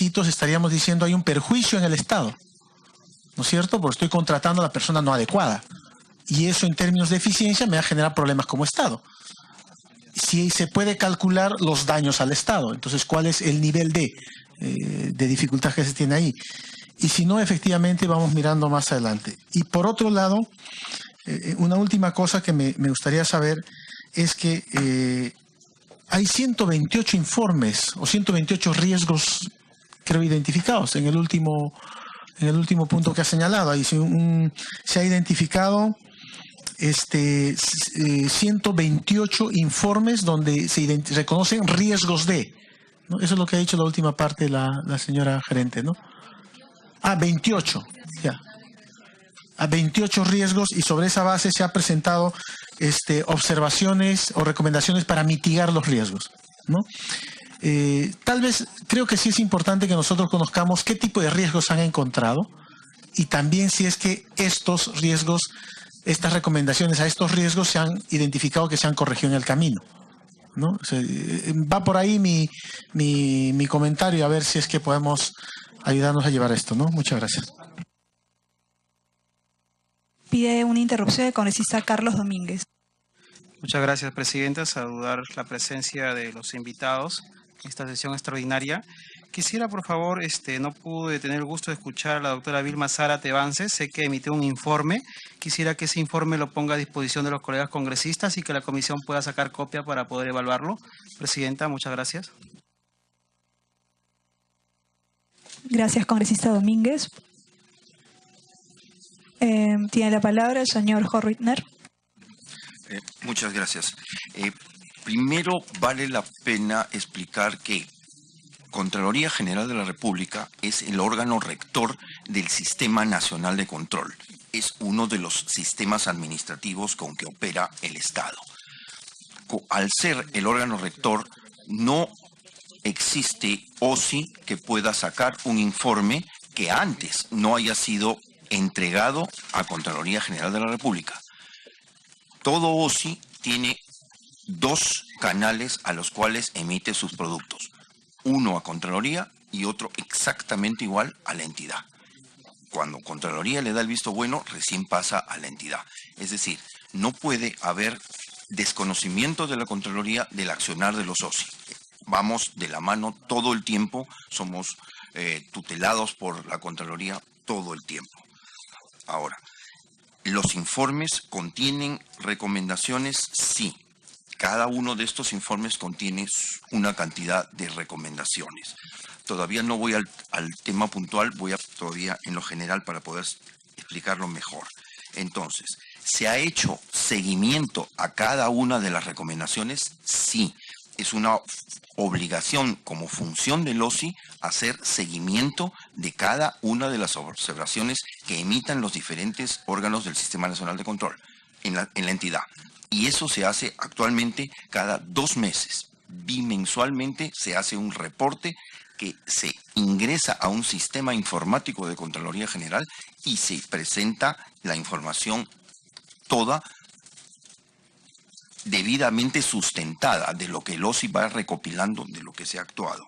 requisitos estaríamos diciendo hay un perjuicio en el Estado, ¿no es cierto? Porque estoy contratando a la persona no adecuada. Y eso en términos de eficiencia me va a generar problemas como Estado. Si se puede calcular los daños al Estado, entonces ¿cuál es el nivel de dificultad que se tiene ahí? Y si no, efectivamente vamos mirando más adelante. Y por otro lado, una última cosa que me gustaría saber es que hay 128 informes o 128 riesgos, creo, identificados en el último punto que ha señalado. Ahí se ha identificado 128 informes donde se reconocen riesgos de, ¿no? Eso es lo que ha dicho la última parte la señora gerente, ¿no? 28, ya. A 28 riesgos, y sobre esa base se ha presentado observaciones o recomendaciones para mitigar los riesgos, ¿no? Tal vez creo que sí es importante que nosotros conozcamos qué tipo de riesgos han encontrado y también si es que estos riesgos, estas recomendaciones a estos riesgos se han identificado que se han corregido en el camino, ¿no? O sea, va por ahí mi comentario, a ver si es que podemos ayudarnos a llevar esto, ¿no? Muchas gracias. Pide una interrupción el congresista Carlos Domínguez. Muchas gracias, Presidenta. Saludar la presencia de los invitados en esta sesión extraordinaria. Quisiera, por favor, no pude tener el gusto de escuchar a la doctora Vilma Zárate Vance. Sé que emitió un informe. Quisiera que ese informe lo ponga a disposición de los colegas congresistas y que la comisión pueda sacar copia para poder evaluarlo. Presidenta, muchas gracias. Gracias, congresista Domínguez. Tiene la palabra el señor Horwitner. Muchas gracias. Primero, vale la pena explicar que Contraloría General de la República es el órgano rector del Sistema Nacional de Control. Es uno de los sistemas administrativos con que opera el Estado. Al ser el órgano rector, no existe OSI que pueda sacar un informe que antes no haya sido entregado a Contraloría General de la República. Todo OSI tiene dos canales a los cuales emite sus productos. Uno a Contraloría y otro exactamente igual a la entidad. Cuando Contraloría le da el visto bueno, recién pasa a la entidad. Es decir, no puede haber desconocimiento de la Contraloría del accionar de los OSI. Vamos de la mano todo el tiempo, somos tutelados por la Contraloría todo el tiempo. Ahora, ¿los informes contienen recomendaciones? Sí. Cada uno de estos informes contiene una cantidad de recomendaciones. Todavía no voy al tema puntual, voy todavía en lo general para poder explicarlo mejor. Entonces, ¿se ha hecho seguimiento a cada una de las recomendaciones? Sí. Es una obligación como función del OSI hacer seguimiento de cada una de las observaciones que emitan los diferentes órganos del Sistema Nacional de Control en la entidad. Y eso se hace actualmente cada 2 meses. Bimensualmente se hace un reporte que se ingresa a un sistema informático de Contraloría General y se presenta la información toda debidamente sustentada de lo que el OSI va recopilando de lo que se ha actuado.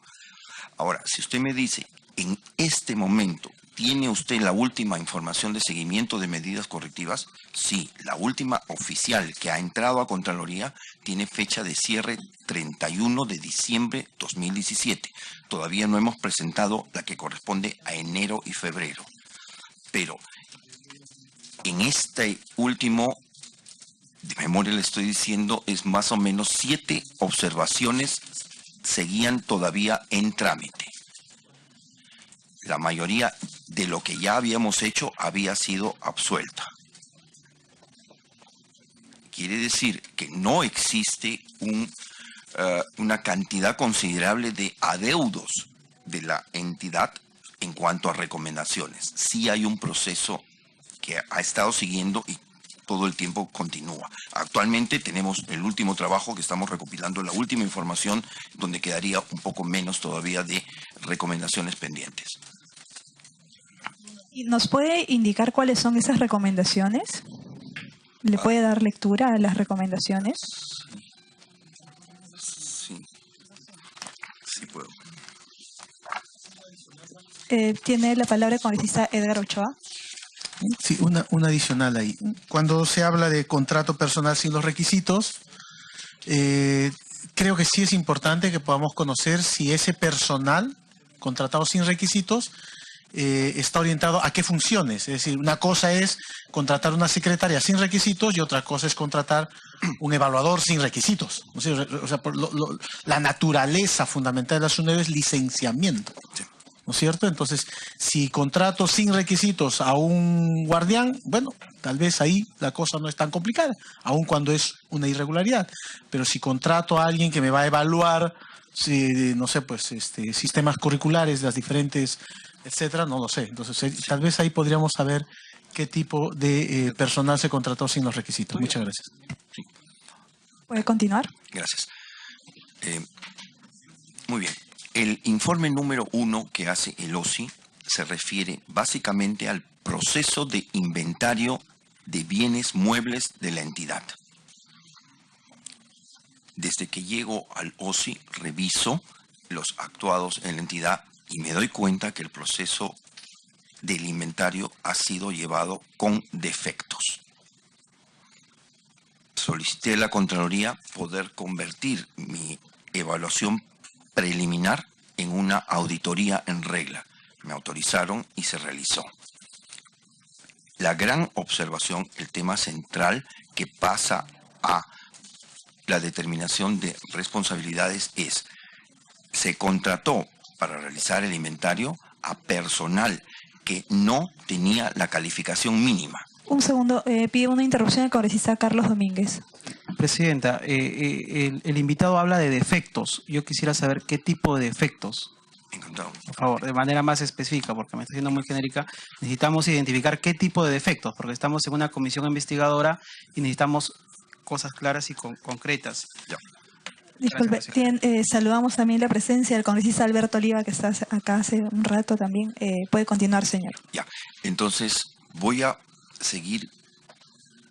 Ahora, si usted me dice, en este momento, ¿tiene usted la última información de seguimiento de medidas correctivas? Sí, la última oficial que ha entrado a Contraloría tiene fecha de cierre 31 de diciembre 2017. Todavía no hemos presentado la que corresponde a enero y febrero. Pero en este último, de memoria le estoy diciendo, es más o menos 7 observaciones seguían todavía en trámite. La mayoría de lo que ya habíamos hecho había sido absuelta. Quiere decir que no existe una cantidad considerable de adeudos de la entidad en cuanto a recomendaciones. Sí hay un proceso que ha estado siguiendo y todo el tiempo continúa. Actualmente tenemos el último trabajo que estamos recopilando, la última información, donde quedaría un poco menos todavía de recomendaciones pendientes. ¿Y nos puede indicar cuáles son esas recomendaciones? ¿Le puede dar lectura a las recomendaciones? Sí, sí puedo. Tiene la palabra el congresista Edgar Ochoa. Sí, una adicional ahí. Cuando se habla de contrato personal sin los requisitos, creo que sí es importante que podamos conocer si ese personal contratado sin requisitos está orientado a qué funciones. Es decir, una cosa es contratar una secretaria sin requisitos y otra cosa es contratar un evaluador sin requisitos. O sea, la naturaleza fundamental de la SUNEDU es licenciamiento. ¿No es cierto? Entonces, si contrato sin requisitos a un guardián, bueno, tal vez ahí la cosa no es tan complicada, aun cuando es una irregularidad. Pero si contrato a alguien que me va a evaluar, no sé, pues, sistemas curriculares, las diferentes, etcétera, no lo sé. Entonces, tal vez ahí podríamos saber qué tipo de personal se contrató sin los requisitos. Muchas gracias. ¿Puede continuar? Gracias. Muy bien. El informe número 1 que hace el OSI se refiere básicamente al proceso de inventario de bienes muebles de la entidad. Desde que llego al OSI, reviso los actuados en la entidad y me doy cuenta que el proceso del inventario ha sido llevado con defectos. Solicité a la Contraloría poder convertir mi evaluación preliminar en una auditoría en regla. Me autorizaron y se realizó. La gran observación, el tema central que pasa a la determinación de responsabilidades es: se contrató para realizar el inventario a personal que no tenía la calificación mínima. Un segundo, pide una interrupción del congresista Carlos Domínguez. Presidenta, el invitado habla de defectos. Yo quisiera saber qué tipo de defectos. Encantado. Por favor, de manera más específica, porque me está siendo muy genérica. Necesitamos identificar qué tipo de defectos, porque estamos en una comisión investigadora y necesitamos cosas claras y concretas. Ya. Disculpe, saludamos también la presencia del congresista Alberto Oliva, que está acá hace un rato también. Puede continuar, señor. Ya, entonces voy a seguir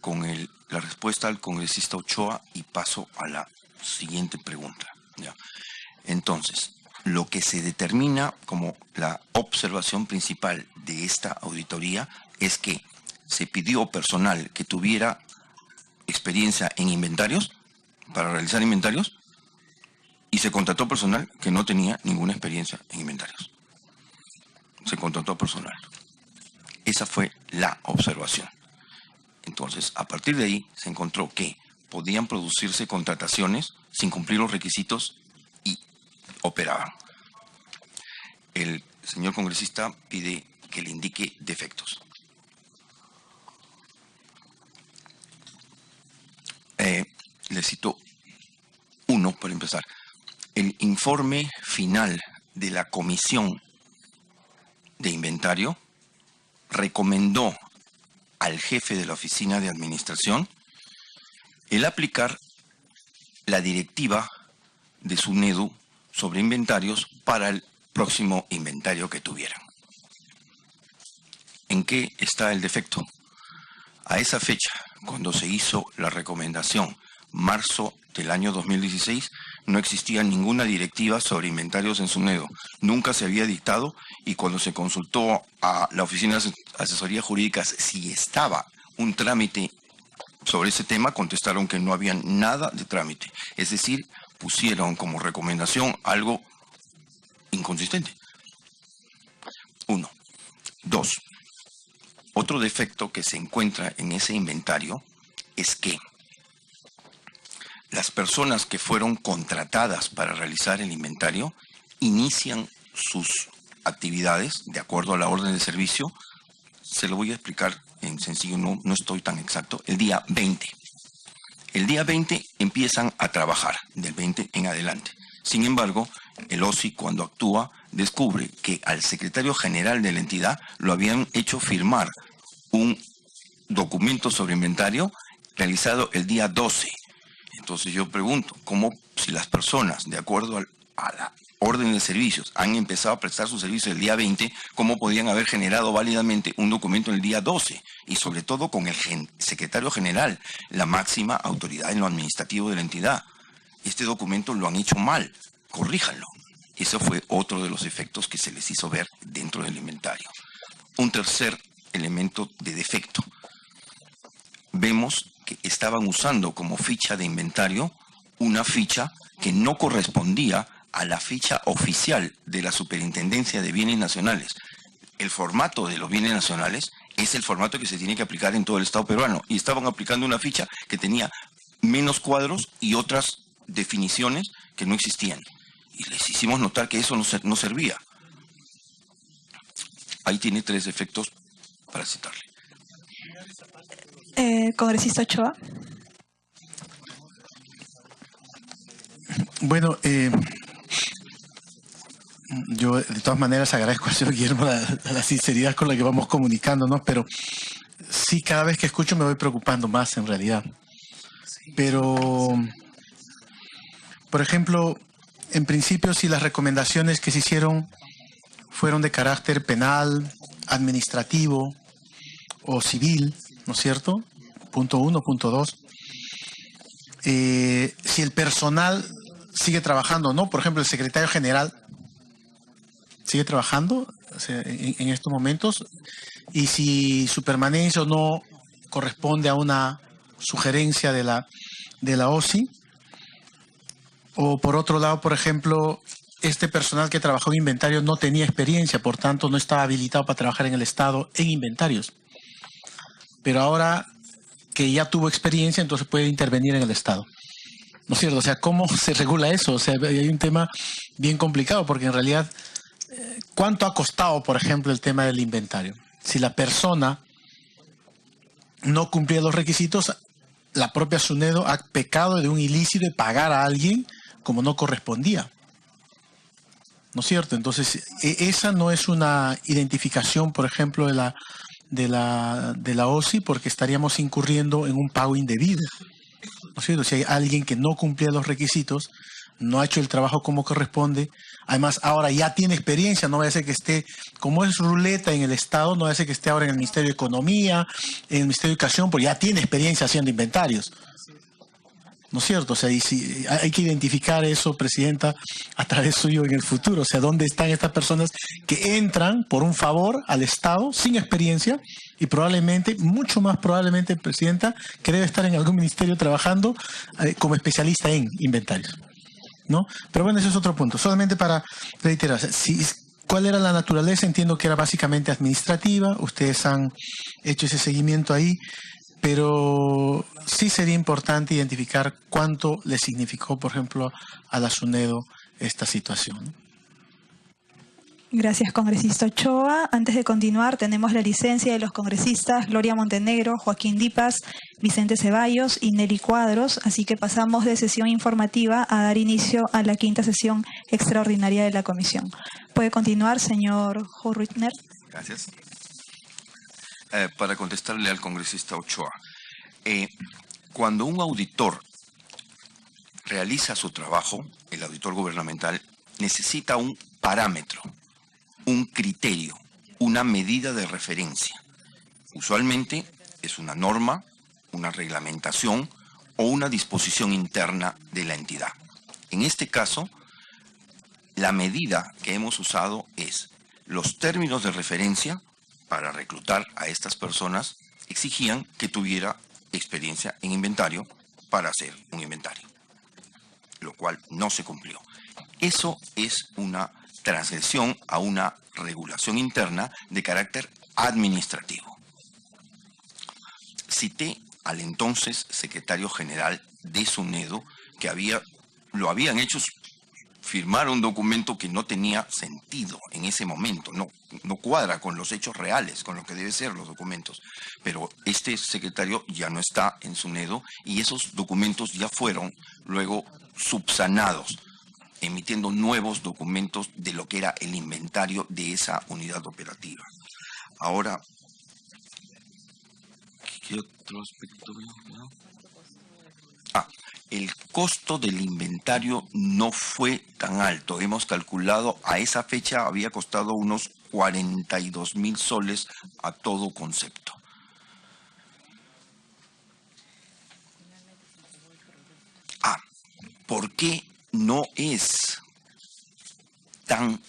con la respuesta al congresista Ochoa y paso a la siguiente pregunta. ¿Ya? Entonces, lo que se determina como la observación principal de esta auditoría es que se pidió personal que tuviera experiencia en inventarios, para realizar inventarios, y se contrató personal que no tenía ninguna experiencia en inventarios. Se contrató personal. Esa fue la observación. Entonces, a partir de ahí se encontró que podían producirse contrataciones sin cumplir los requisitos y operaban. El señor congresista pide que le indique defectos. Le cito uno para empezar. El informe final de la comisión de inventario recomendó al jefe de la oficina de administración el aplicar la directiva de SUNEDU sobre inventarios para el próximo inventario que tuvieran. ¿En qué está el defecto? A esa fecha, cuando se hizo la recomendación, marzo del año 2016, no existía ninguna directiva sobre inventarios en SUNEDU. Nunca se había dictado, y cuando se consultó a la Oficina de Asesorías Jurídicas si estaba un trámite sobre ese tema, contestaron que no había nada de trámite. Es decir, pusieron como recomendación algo inconsistente. 1. 2. Otro defecto que se encuentra en ese inventario es que las personas que fueron contratadas para realizar el inventario inician sus actividades de acuerdo a la orden de servicio. Se lo voy a explicar en sencillo, no estoy tan exacto. El día 20. El día 20 empiezan a trabajar, del 20 en adelante. Sin embargo, el OSI, cuando actúa, descubre que al secretario general de la entidad lo habían hecho firmar un documento sobre inventario realizado el día 12. Entonces yo pregunto, ¿cómo si las personas, de acuerdo a la orden de servicios, han empezado a prestar su servicio el día 20, cómo podían haber generado válidamente un documento el día 12? Y sobre todo con el secretario general, la máxima autoridad en lo administrativo de la entidad. Este documento lo han hecho mal, corríjanlo. Eso fue otro de los efectos que se les hizo ver dentro del inventario. Un tercer elemento de defecto. Vemos que estaban usando como ficha de inventario una ficha que no correspondía a la ficha oficial de la Superintendencia de Bienes Nacionales. El formato de los bienes nacionales es el formato que se tiene que aplicar en todo el Estado peruano. Y estaban aplicando una ficha que tenía menos cuadros y otras definiciones que no existían. Y les hicimos notar que eso no servía. Ahí tiene 3 defectos para citarle. Congresista Ochoa. Bueno, yo de todas maneras agradezco al señor Guillermo la sinceridad con la que vamos comunicándonos, pero sí, cada vez que escucho me voy preocupando más en realidad. Pero, por ejemplo, en principio, si las recomendaciones que se hicieron fueron de carácter penal, administrativo o civil, ¿no es cierto? Punto 1, punto 2. Si el personal sigue trabajando o no, por ejemplo, el secretario general sigue trabajando, o sea, en estos momentos, y si su permanencia o no corresponde a una sugerencia de la OSI, o por otro lado, por ejemplo, este personal que trabajó en inventario no tenía experiencia, por tanto no estaba habilitado para trabajar en el Estado en inventarios. Pero ahora que ya tuvo experiencia, entonces puede intervenir en el Estado. ¿No es cierto? O sea, ¿cómo se regula eso? O sea, hay un tema bien complicado, porque en realidad, ¿cuánto ha costado, por ejemplo, el tema del inventario? Si la persona no cumplía los requisitos, la propia SUNEDO ha pecado de un ilícito de pagar a alguien como no correspondía. ¿No es cierto? Entonces, esa no es una identificación, por ejemplo, de la OSI, porque estaríamos incurriendo en un pago indebido. ¿No es cierto? Si hay alguien que no cumplía los requisitos, no ha hecho el trabajo como corresponde, además ahora ya tiene experiencia, no vaya a ser que esté, como es ruleta en el Estado, no vaya a ser que esté ahora en el Ministerio de Economía, en el Ministerio de Educación, porque ya tiene experiencia haciendo inventarios. ¿No es cierto? O sea, y si hay que identificar eso, Presidenta, a través suyo en el futuro. O sea, ¿dónde están estas personas que entran por un favor al Estado sin experiencia y probablemente, mucho más probablemente, Presidenta, que debe estar en algún ministerio trabajando como especialista en inventarios? ¿No? Pero bueno, ese es otro punto. Solamente para reiterar, ¿cuál era la naturaleza? Entiendo que era básicamente administrativa. Ustedes han hecho ese seguimiento ahí. Pero sí sería importante identificar cuánto le significó, por ejemplo, a la SUNEDO esta situación. Gracias, congresista Ochoa. Antes de continuar, tenemos la licencia de los congresistas Gloria Montenegro, Joaquín Dipas, Vicente Ceballos y Nelly Cuadros. Así que pasamos de sesión informativa a dar inicio a la 5ª sesión extraordinaria de la comisión. ¿Puede continuar, señor Horwitner? Gracias. Para contestarle al congresista Ochoa, cuando un auditor realiza su trabajo, el auditor gubernamental necesita un parámetro, un criterio, una medida de referencia. Usualmente es una norma, una reglamentación o una disposición interna de la entidad. En este caso, la medida que hemos usado es los términos de referencia. Para reclutar a estas personas exigían que tuviera experiencia en inventario para hacer un inventario, lo cual no se cumplió. Eso es una transgresión a una regulación interna de carácter administrativo. Cité al entonces secretario general de SUNEDO que lo habían hecho firmar un documento que no tenía sentido en ese momento, no cuadra con los hechos reales, con lo que deben ser los documentos. Pero este secretario ya no está en SUNEDO y esos documentos ya fueron luego subsanados, emitiendo nuevos documentos de lo que era el inventario de esa unidad operativa. Ahora, ¿qué otro aspecto? El costo del inventario no fue tan alto. Hemos calculado, a esa fecha había costado unos 42.000 soles a todo concepto. ¿Por qué no es tan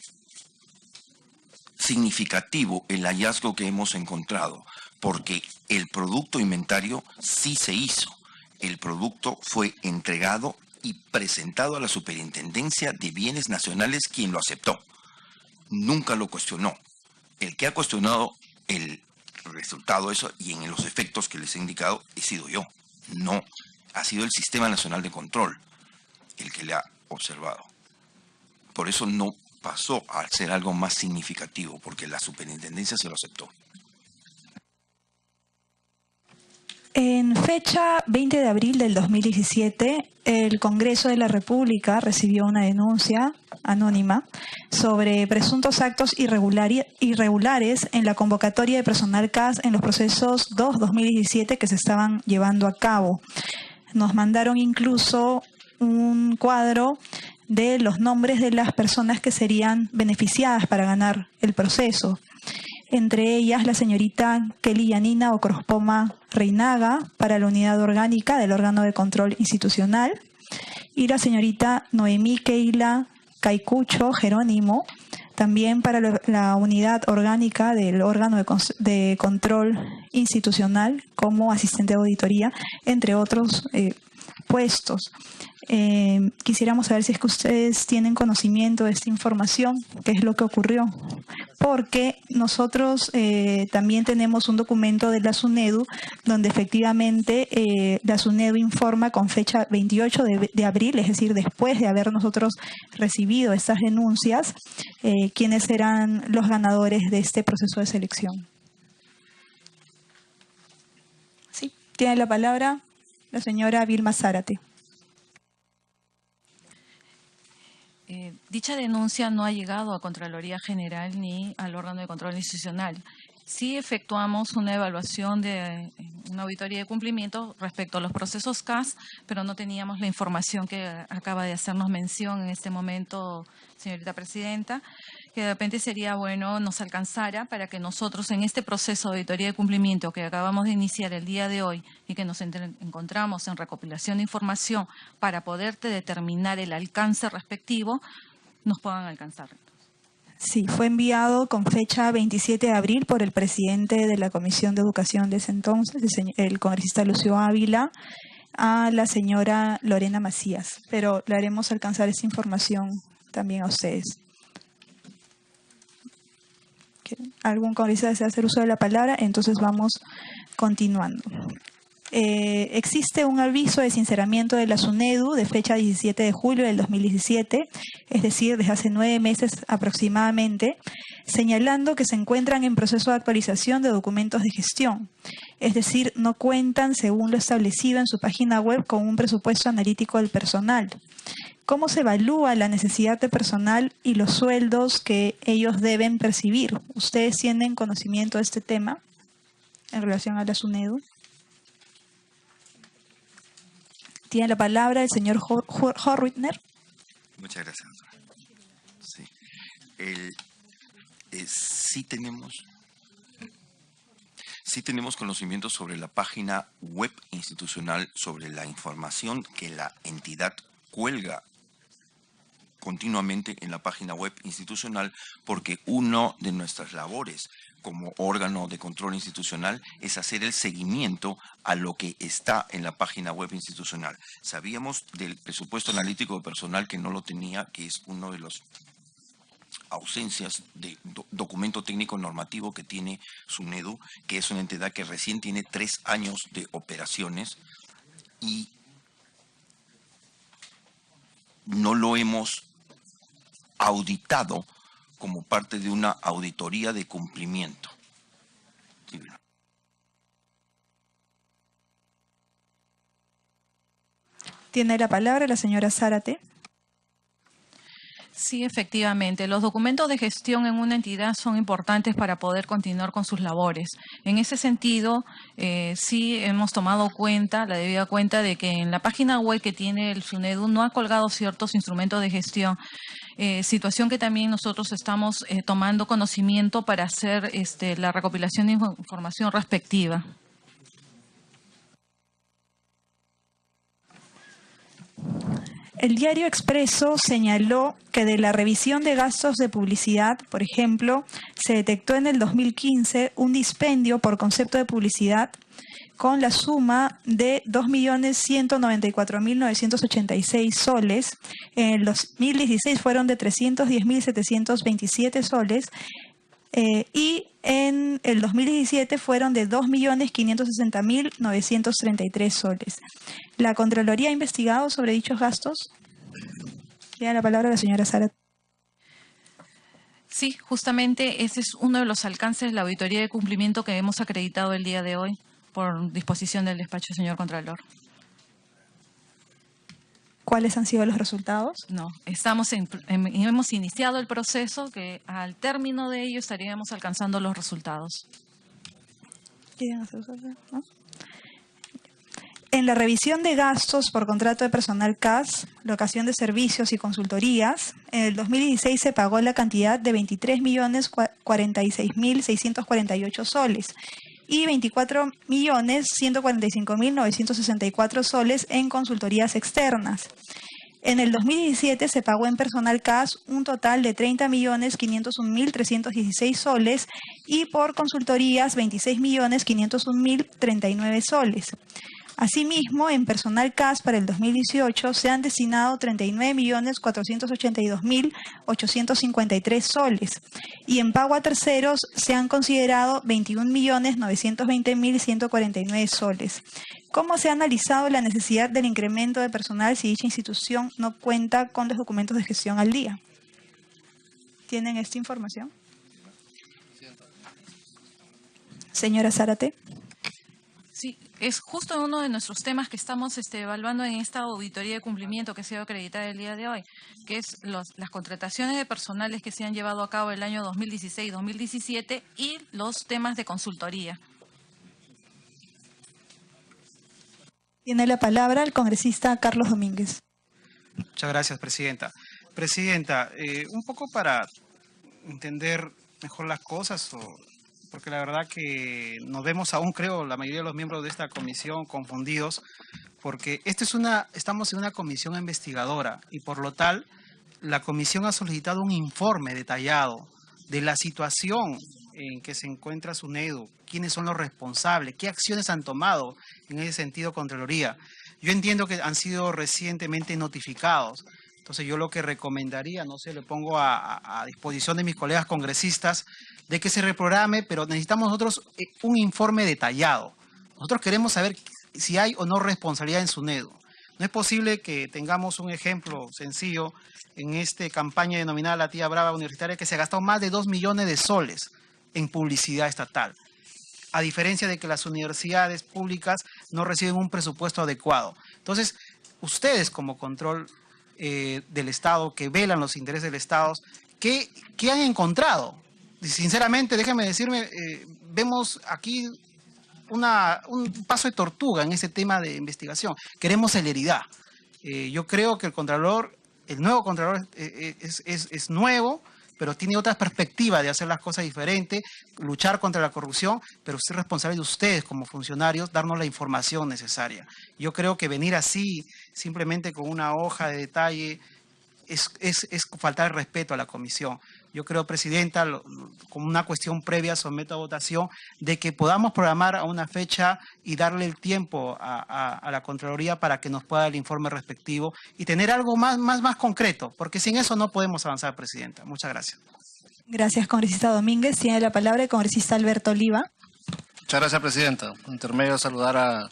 significativo el hallazgo que hemos encontrado, porque el producto inventario sí se hizo. El producto fue entregado y presentado a la Superintendencia de Bienes Nacionales, quien lo aceptó. Nunca lo cuestionó. El que ha cuestionado el resultado de eso y en los efectos que les he indicado he sido yo. No, ha sido el Sistema Nacional de Control el que le ha observado. Por eso no pasó a ser algo más significativo, porque la superintendencia se lo aceptó. En fecha 20 de abril del 2017, el Congreso de la República recibió una denuncia anónima sobre presuntos actos irregulares en la convocatoria de personal CAS en los procesos 2-2017 que se estaban llevando a cabo. Nos mandaron incluso un cuadro de los nombres de las personas que serían beneficiadas para ganar el proceso. Entre ellas la señorita Kelly Yanina Ocrospoma Reinaga para la unidad orgánica del órgano de control institucional y la señorita Noemí Keila Caicucho Jerónimo también para la unidad orgánica del órgano de control institucional como asistente de auditoría, entre otros puestos. Quisiéramos saber si es que ustedes tienen conocimiento de esta información, qué es lo que ocurrió, porque nosotros también tenemos un documento de la SUNEDU donde efectivamente la SUNEDU informa con fecha 28 de abril, es decir, después de haber nosotros recibido estas denuncias, quiénes serán los ganadores de este proceso de selección. Sí, tiene la palabra la señora Vilma Zárate. Dicha denuncia no ha llegado a Contraloría General ni al órgano de control institucional. Sí efectuamos una evaluación de una auditoría de cumplimiento respecto a los procesos CAS, pero no teníamos la información que acaba de hacernos mención en este momento, señorita presidenta, que de repente sería bueno nos alcanzara para que nosotros en este proceso de auditoría de cumplimiento que acabamos de iniciar el día de hoy y que nos encontramos en recopilación de información para poder determinar el alcance respectivo, nos puedan alcanzar. Sí, fue enviado con fecha 27 de abril por el presidente de la Comisión de Educación de ese entonces, el congresista Lucio Ávila, a la señora Lorena Macías, pero le haremos alcanzar esta información también a ustedes. ¿Algún congresista desea hacer uso de la palabra? Entonces vamos continuando. Existe un aviso de sinceramiento de la SUNEDU de fecha 17 de julio del 2017, es decir, desde hace 9 meses aproximadamente, señalando que se encuentran en proceso de actualización de documentos de gestión, es decir, no cuentan, según lo establecido en su página web, con un presupuesto analítico del personal. ¿Cómo se evalúa la necesidad de personal y los sueldos que ellos deben percibir? ¿Ustedes tienen conocimiento de este tema en relación a la SUNEDU? Tiene la palabra el señor Horwitner. Muchas gracias, doctora. Sí. Sí tenemos conocimiento sobre la página web institucional, sobre la información que la entidad cuelga continuamente en la página web institucional, porque una de nuestras labores como órgano de control institucional es hacer el seguimiento a lo que está en la página web institucional. Sabíamos del presupuesto analítico de personal que no lo tenía, que es uno de las ausencias de documento técnico normativo que tiene SUNEDU, que es una entidad que recién tiene 3 años de operaciones y no lo hemos auditado como parte de una auditoría de cumplimiento. Tiene la palabra la señora Zárate. Sí, efectivamente. Los documentos de gestión en una entidad son importantes para poder continuar con sus labores. En ese sentido, sí hemos tomado la debida cuenta de que en la página web que tiene el SUNEDU no ha colgado ciertos instrumentos de gestión, situación que también nosotros estamos tomando conocimiento para hacer la recopilación de información respectiva. El diario Expreso señaló que de la revisión de gastos de publicidad, por ejemplo, se detectó en el 2015 un dispendio por concepto de publicidad con la suma de 2.194.986 soles. En el 2016 fueron de 310.727 soles. Y en el 2017 fueron de 2.560.933 soles. ¿La Contraloría ha investigado sobre dichos gastos? Tiene la palabra la señora Sara. Sí, justamente ese es uno de los alcances de la auditoría de cumplimiento que hemos acreditado el día de hoy por disposición del despacho del señor Contralor. ¿Cuáles han sido los resultados? No, hemos iniciado el proceso que al término de ello estaríamos alcanzando los resultados. ¿No? En la revisión de gastos por contrato de personal CAS, locación de servicios y consultorías, en el 2016 se pagó la cantidad de 23.046.648 soles y 24.145.964 soles en consultorías externas. En el 2017 se pagó en personal CAS un total de 30.501.316 soles y por consultorías 26.501.039 soles. Asimismo, en personal CAS para el 2018 se han destinado 39.482.853 soles y en pago a terceros se han considerado 21.920.149 soles. ¿Cómo se ha analizado la necesidad del incremento de personal si dicha institución no cuenta con los documentos de gestión al día? ¿Tienen esta información? Señora Zárate. Sí, es justo uno de nuestros temas que estamos evaluando en esta auditoría de cumplimiento que se ha acreditado el día de hoy, que es las contrataciones de personales que se han llevado a cabo el año 2016-2017 y los temas de consultoría. Tiene la palabra el congresista Carlos Domínguez. Muchas gracias, Presidenta. Presidenta, un poco para entender mejor las cosas, porque la verdad que nos vemos aún, creo, la mayoría de los miembros de esta comisión confundidos, porque estamos en una comisión investigadora y por lo tal, la comisión ha solicitado un informe detallado de la situación en que se encuentra SUNEDU, quiénes son los responsables, qué acciones han tomado en ese sentido Contraloría. Yo entiendo que han sido recientemente notificados. Entonces yo lo que recomendaría, no sé, le pongo a disposición de mis colegas congresistas de que se reprograme, pero necesitamos nosotros un informe detallado. Nosotros queremos saber si hay o no responsabilidad en SUNEDU. No es posible que tengamos un ejemplo sencillo en esta campaña denominada La Tía Brava Universitaria que se ha gastado más de 2 millones de soles en publicidad estatal, a diferencia de que las universidades públicas no reciben un presupuesto adecuado. Entonces, ustedes como control del Estado, que velan los intereses del Estado, ¿qué han encontrado? Sinceramente, déjame decirme, vemos aquí un paso de tortuga en ese tema de investigación. Queremos celeridad. Yo creo que el nuevo Contralor es nuevo, pero tiene otra perspectiva de hacer las cosas diferentes, luchar contra la corrupción, pero es responsable de ustedes como funcionarios darnos la información necesaria. Yo creo que venir así, simplemente con una hoja de detalle, es faltar el respeto a la comisión. Yo creo, Presidenta, como una cuestión previa, someto a votación de que podamos programar a una fecha y darle el tiempo a la Contraloría para que nos pueda dar el informe respectivo y tener algo más concreto, porque sin eso no podemos avanzar, Presidenta. Muchas gracias. Gracias, congresista Domínguez. Tiene la palabra el congresista Alberto Oliva. Muchas gracias, Presidenta. En intermedio, saludar a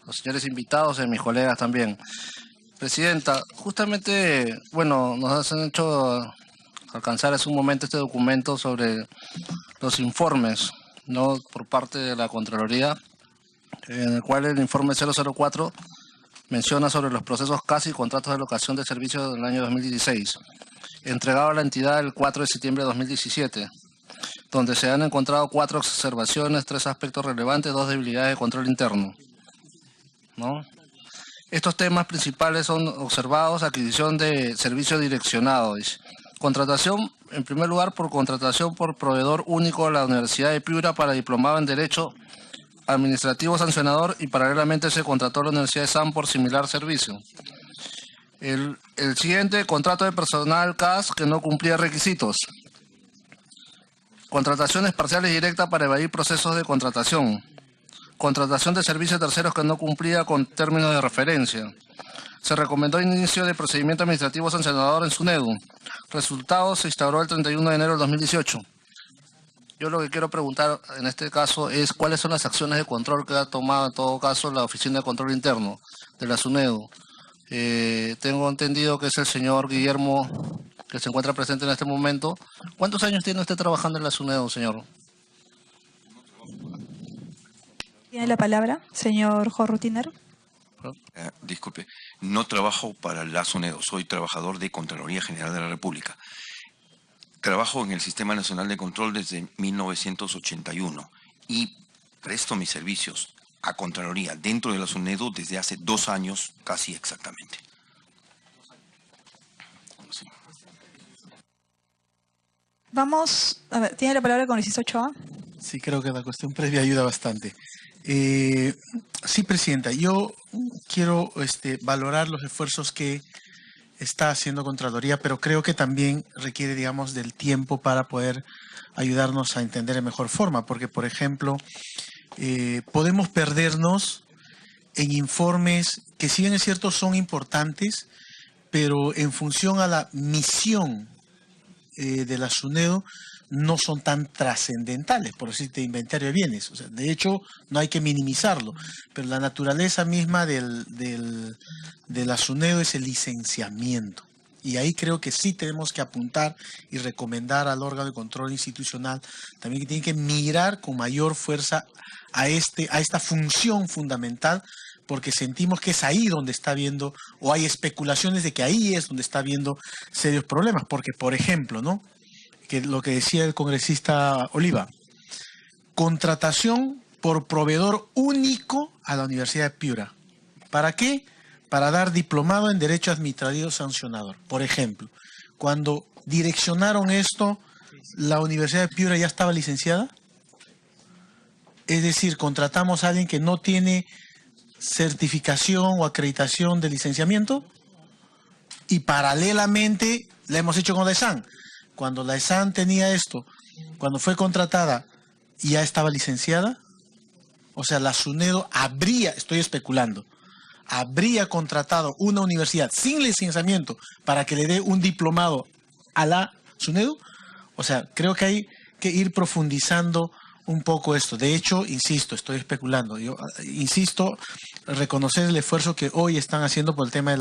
los señores invitados y a mis colegas también. Presidenta, justamente, bueno, nos han hecho alcanzar hace un momento este documento sobre los informes, ¿no?, por parte de la Contraloría, en el cual el informe 004 menciona sobre los procesos CAS y contratos de locación de servicios del año 2016, entregado a la entidad el 4 de septiembre de 2017, donde se han encontrado 4 observaciones, 3 aspectos relevantes, 2 debilidades de control interno, ¿no? Estos temas principales son observados: adquisición de servicio direccionado, contratación, en primer lugar, por contratación por proveedor único a la Universidad de Piura para diplomado en Derecho Administrativo Sancionador, y paralelamente se contrató a la Universidad de SAM por similar servicio. El siguiente, contrato de personal CAS que no cumplía requisitos. Contrataciones parciales directas para evadir procesos de contratación. Contratación de servicios terceros que no cumplía con términos de referencia. Se recomendó inicio de procedimiento administrativo sancionador en SUNEDU. Resultados se instauró el 31 de enero del 2018. Yo lo que quiero preguntar en este caso es cuáles son las acciones de control que ha tomado en todo caso la Oficina de Control Interno de la SUNEDU. Tengo entendido que es el señor Guillermo que se encuentra presente en este momento. ¿Cuántos años tiene usted trabajando en la SUNEDU, señor? Tiene la palabra, señor Jorrutiner. Disculpe, no trabajo para la SUNEDU, soy trabajador de Contraloría General de la República. Trabajo en el Sistema Nacional de Control desde 1981 y presto mis servicios a Contraloría dentro de la SUNEDU desde hace 2 años, casi exactamente. Sí. Vamos, a ver, ¿tiene la palabra el congresista Ochoa? Sí, creo que la cuestión previa ayuda bastante. Sí, Presidenta, yo quiero valorar los esfuerzos que está haciendo Contraloría, pero creo que también requiere, digamos, del tiempo para poder ayudarnos a entender de mejor forma, porque, por ejemplo, podemos perdernos en informes que, si bien es cierto, son importantes, pero en función a la misión de la SUNEDU, no son tan trascendentales, por decirte, inventario de bienes. O sea, de hecho, no hay que minimizarlo, pero la naturaleza misma de la SUNEDU es el licenciamiento. Y ahí creo que sí tenemos que apuntar y recomendar al órgano de control institucional también que tiene que mirar con mayor fuerza a esta función fundamental, porque sentimos que es ahí donde está habiendo, o hay especulaciones de que ahí es donde está habiendo serios problemas. Porque, por ejemplo, ¿no?, que lo que decía el congresista Oliva, contratación por proveedor único a la Universidad de Piura. ¿Para qué? Para dar diplomado en Derecho Administrativo Sancionador. Por ejemplo, cuando direccionaron esto, ¿la Universidad de Piura ya estaba licenciada? Es decir, contratamos a alguien que no tiene certificación o acreditación de licenciamiento y paralelamente la hemos hecho con la ESAN. Cuando la ESAN tenía esto, cuando fue contratada, ¿ya estaba licenciada? O sea, la SUNEDU habría, estoy especulando, habría contratado una universidad sin licenciamiento para que le dé un diplomado a la SUNEDU. O sea, creo que hay que ir profundizando un poco esto. De hecho, insisto, estoy especulando. Yo insisto, reconocer el esfuerzo que hoy están haciendo por el tema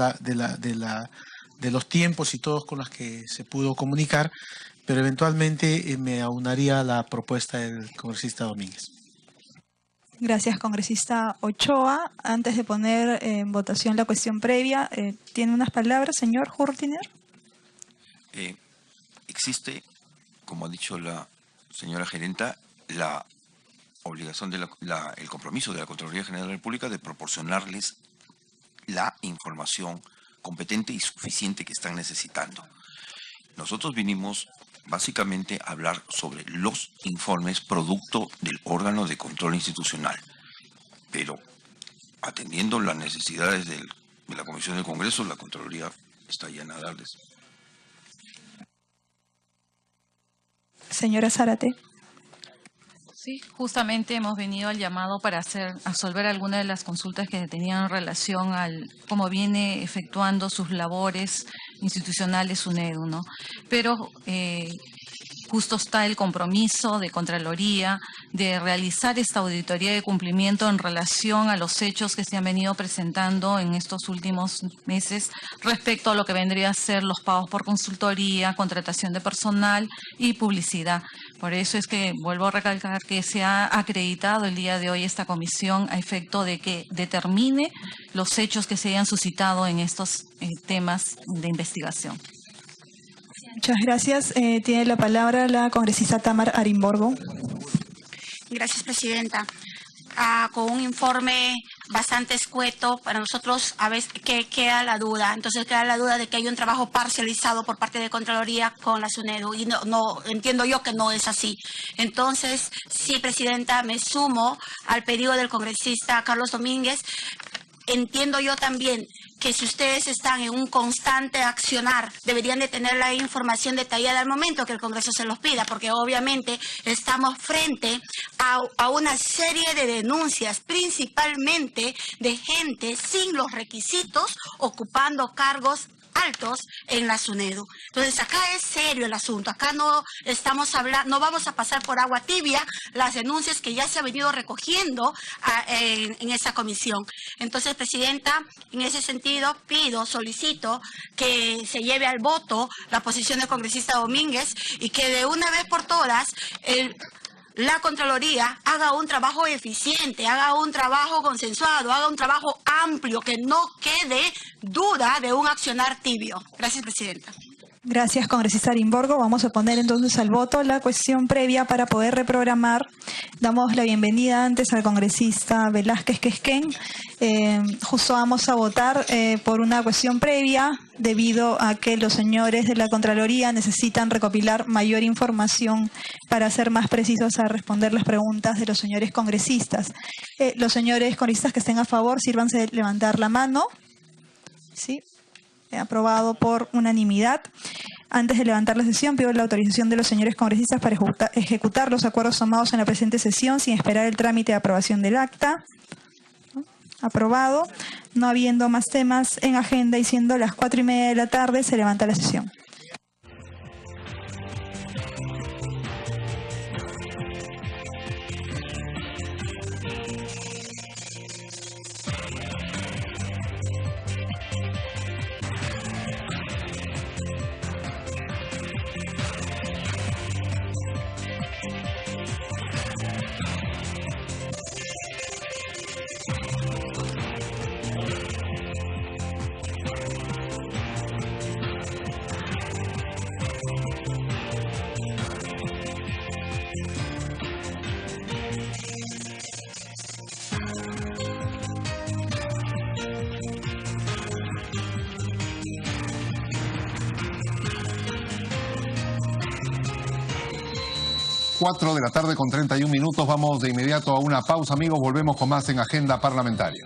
de los tiempos y todos con los que se pudo comunicar, pero eventualmente me aunaría a la propuesta del congresista Domínguez. Gracias, congresista Ochoa. Antes de poner en votación la cuestión previa, ¿tiene unas palabras, señor Jorrutiner? Existe, como ha dicho la señora gerenta, la obligación, el compromiso de la Contraloría General de la República de proporcionarles la información competente y suficiente que están necesitando. Nosotros vinimos básicamente a hablar sobre los informes producto del órgano de control institucional, pero atendiendo las necesidades de la Comisión del Congreso, la Contraloría está llena de darles. Señora Zárate. Sí, justamente hemos venido al llamado para absolver algunas de las consultas que tenían relación al cómo viene efectuando sus labores institucionales SUNEDU, ¿no? Pero justo está el compromiso de Contraloría de realizar esta auditoría de cumplimiento en relación a los hechos que se han venido presentando en estos últimos meses respecto a lo que vendría a ser los pagos por consultoría, contratación de personal y publicidad. Por eso es que vuelvo a recalcar que se ha acreditado el día de hoy esta comisión a efecto de que determine los hechos que se hayan suscitado en estos temas de investigación. Muchas gracias. Tiene la palabra la congresista Tamar Arimborgo. Gracias, presidenta. Con un informe bastante escueto, para nosotros a veces queda la duda. Entonces queda la duda de que hay un trabajo parcializado por parte de Contraloría con la SUNEDU y no entiendo yo que no es así. Entonces, sí, presidenta, me sumo al pedido del congresista Carlos Domínguez entiendo yo también que si ustedes están en un constante accionar, deberían de tener la información detallada al momento que el Congreso se los pida, porque obviamente estamos frente a una serie de denuncias, principalmente de gente sin los requisitos, ocupando cargos altos en la SUNEDU. Entonces acá es serio el asunto, acá no estamos hablando, no vamos a pasar por agua tibia las denuncias que ya se ha venido recogiendo en esa comisión. Entonces, Presidenta, en ese sentido solicito que se lleve al voto la posición del congresista Domínguez y que de una vez por todas la Contraloría haga un trabajo eficiente, haga un trabajo consensuado, haga un trabajo amplio, que no quede duda de un accionar tibio. Gracias, Presidenta. Gracias, congresista Arimborgo. Vamos a poner entonces al voto la cuestión previa para poder reprogramar. Damos la bienvenida antes al congresista Velázquez Quesquén. Justo vamos a votar por una cuestión previa debido a que los señores de la Contraloría necesitan recopilar mayor información para ser más precisos a responder las preguntas de los señores congresistas. Los señores congresistas que estén a favor, sírvanse de levantar la mano. Sí. Aprobado por unanimidad. Antes de levantar la sesión, pido la autorización de los señores congresistas para ejecutar los acuerdos tomados en la presente sesión sin esperar el trámite de aprobación del acta. Aprobado. No habiendo más temas en agenda y siendo las 4:30 de la tarde, se levanta la sesión. Cuatro de la tarde con 31 minutos. Vamos de inmediato a una pausa, amigos. Volvemos con más en Agenda Parlamentaria.